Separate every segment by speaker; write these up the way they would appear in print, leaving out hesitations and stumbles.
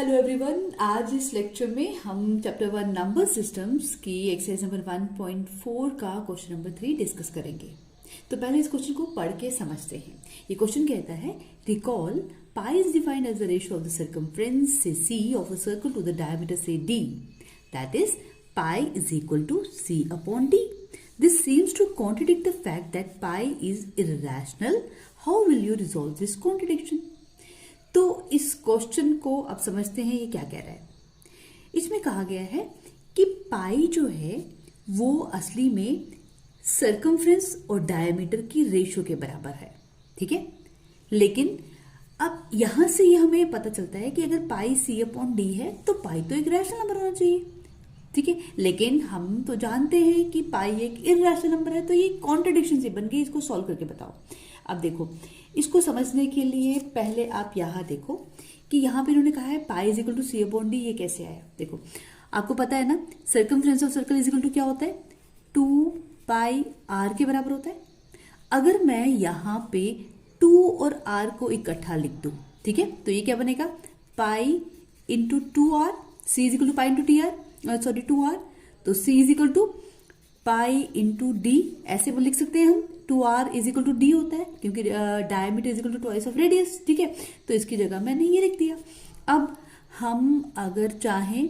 Speaker 1: Hello everyone, आज इस lecture में हम चैप्टर 1 नंबर सिस्टम्स की एक्सरसाइज नंबर 1.4 का क्वेश्चन नंबर 3 डिस्कस करेंगे। तो पहले इस क्वेश्चन को पढ़ के समझते हैं। ये क्वेश्चन कहता है, recall pi is defined as the ratio of the circumference से C of a circle to the diameter से D, that is pi is equal to C upon D. This seems to contradict the fact that pi is irrational. How will you resolve this contradiction? तो इस question को अब समझते हैं ये क्या कह रहा है। इसमें कहा गया है कि पाई जो है वो असली में सर्कमफ्रेंस और डायमीटर की रेशियो के बराबर है, ठीक है। लेकिन अब यहां से ये हमें पता चलता है कि अगर पाई सी अपॉन डी है तो पाई तो एक रैशनल नंबर होना चाहिए, ठीक है। लेकिन हम तो जानते हैं कि पाई एक इर्रेशनल नंबर है, तो ये कॉन्ट्रडिक्शन से बन गई। इसको सॉल्व करके बताओ। अब देखो, इसको समझने के लिए पहले आप यहां देखो कि यहां पे इन्होंने कहा है pi is equal to C upon D. ये कैसे आया? देखो, आपको पता है ना, circumference of circle is equal to क्या होता है? 2 पाई आर के बराबर होता है। अगर मैं यहां पे 2 और आर को इकट्ठा लिख दूं, ठीक है, तो ये क्या बनेगा? Pi into 2r, C is equal to pi into T R, sorry 2r, तो C is equal to pi into D. ऐसे वो लिख सकते हैं हम, 2r is equal to D होता है क्योंकि diameter is equal to twice of radius, ठीक है। तो इसकी जगह मैंने ये लिख दिया। अब हम अगर चाहें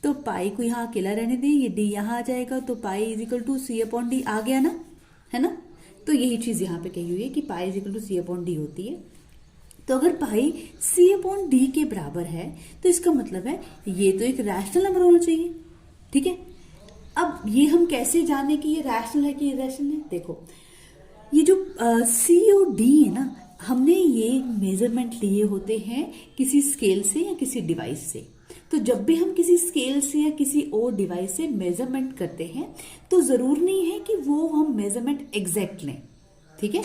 Speaker 1: तो पाई को यहाँ अकेला रहने दें, ये डी यहाँ आ जाएगा, तो pi is equal to C upon D आ गया ना, है ना। तो यही चीज यहाँ पे कही हुई है कि pi is equal to C upon D होती है। तो अगर पाई सी अपॉन डी के बराबर है तो इसका मतलब है ये तो एक रैशनल नंबर होना चाहिए, ठीक है। अब ये हम कैसे जाने कि ये रैशनल है कि इर्रेशनल है? देखो, ये जो सी और डी है ना, हमने ये मेजरमेंट लिए होते हैं किसी स्केल से या किसी डिवाइस से। तो जब भी हम किसी स्केल से या किसी और डिवाइस से मेजरमेंट करते हैं तो जरूर नहीं है कि वो हम मेजरमेंट एग्जैक्ट लें, ठीक है।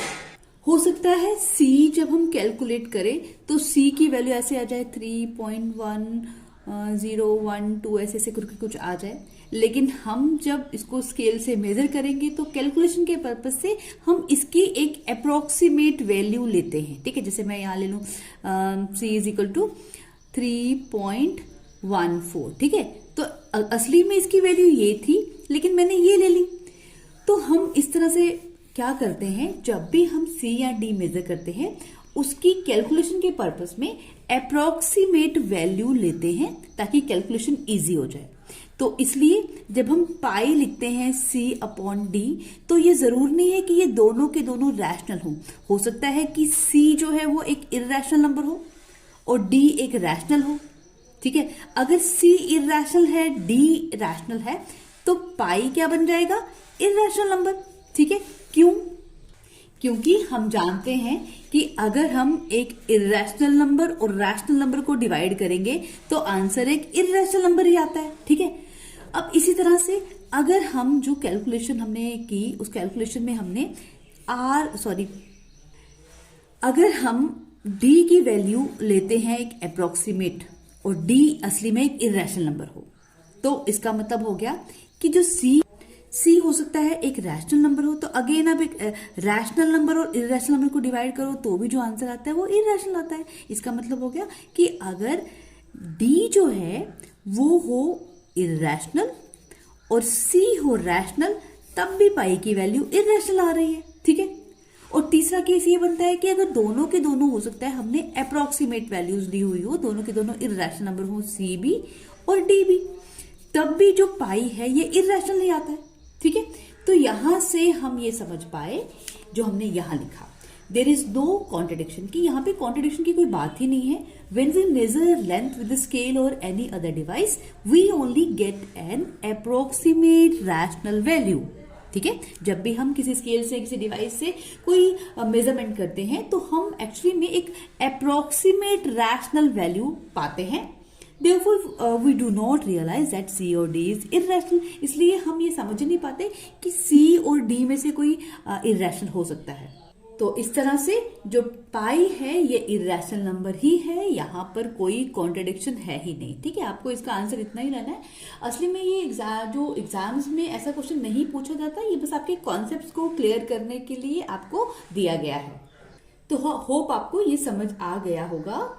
Speaker 1: हो सकता है सी जब हम कैलकुलेट करें तो सी की वैल्यू ऐसे आ जाए 3.1012 ऐसे करके कुछ आ जाए, लेकिन हम जब इसको स्केल से मेजर करेंगे तो कैलकुलेशन के पर्पज से हम इसकी एक अप्रोक्सीमेट वैल्यू लेते हैं, ठीक है। जैसे मैं यहां ले लूं सी इज इक्वल टू 3.14, ठीक है। तो असली में इसकी वैल्यू ये थी, लेकिन मैंने ये ले ली। तो हम इस तरह से क्या करते हैं, जब भी हम सी या डी मेजर करते हैं उसकी कैलकुलेशन के पर्पस में अप्रोक्सीमेट वैल्यू लेते हैं ताकि कैलकुलेशन इजी हो जाए। तो इसलिए जब हम पाई लिखते हैं सी अपॉन डी तो ये जरूर नहीं है कि ये दोनों के दोनों रैशनल हो सकता है कि सी जो है वो एक इर्रेशनल नंबर हो और डी एक रैशनल हो, ठीक है। अगर सी इर्रेशनल है, डी रैशनल है, तो पाई क्या बन जाएगा? इर्रेशनल नंबर, ठीक है। क्यों? क्योंकि हम जानते हैं कि अगर हम एक इर्रेशनल नंबर और रैशनल नंबर को डिवाइड करेंगे तो आंसर एक इर्रेशनल नंबर ही आता है, ठीक है। अब इसी तरह से अगर हम जो कैलकुलेशन हमने की उस कैलकुलेशन में हमने अगर हम डी की वैल्यू लेते हैं एक अप्रोक्सीमेट और डी असली में एक इर्रेशनल नंबर हो, तो इसका मतलब हो गया कि जो सी हो सकता है एक रैशनल नंबर हो। तो अगेन अब एक रैशनल नंबर और इर्रेशनल नंबर को डिवाइड करो तो भी जो आंसर आता है वो इर्रेशनल आता है। इसका मतलब हो गया कि अगर डी जो है वो हो इर्रेशनल और सी हो रैशनल तब भी पाई की वैल्यू इर्रेशनल आ रही है, ठीक है। और तीसरा केस ये बनता है कि अगर दोनों के दोनों हो सकता है हमने अप्रोक्सीमेट वैल्यूज ली हुई हो, दोनों के दोनों इर्रेशनल नंबर हो, सी भी और डी भी, तब भी जो पाई है ये इर्रेशनल नहीं आता है, ठीक है। तो यहां से हम ये समझ पाए जो हमने यहां लिखा, देर इज नो कॉन्ट्रडिक्शन, कि यहां पे कॉन्ट्रडिक्शन की कोई बात ही नहीं है। When we measure length with scale और any other device we only get an approximate rational value, ठीक है। जब भी हम किसी स्केल से किसी डिवाइस से कोई मेजरमेंट करते हैं तो हम एक्चुअली में एक अप्रोक्सीमेट रैशनल वैल्यू पाते हैं। Therefore, we do not realize that C और D is irrational. इसलिए हम ये समझ नहीं पाते कि C और D में से कोई irrational हो सकता है। तो इस तरह से जो पाई है ये इर्रेशनल नंबर ही है, यहाँ पर कोई कॉन्ट्रडिक्शन है ही नहीं, ठीक है। आपको इसका आंसर इतना ही लेना है। असली में ये जो एग्जाम्स में ऐसा क्वेश्चन नहीं पूछा जाता, ये बस आपके कॉन्सेप्ट्स को क्लियर करने के लिए आपको दिया गया है। तो होप आपको ये समझ आ गया होगा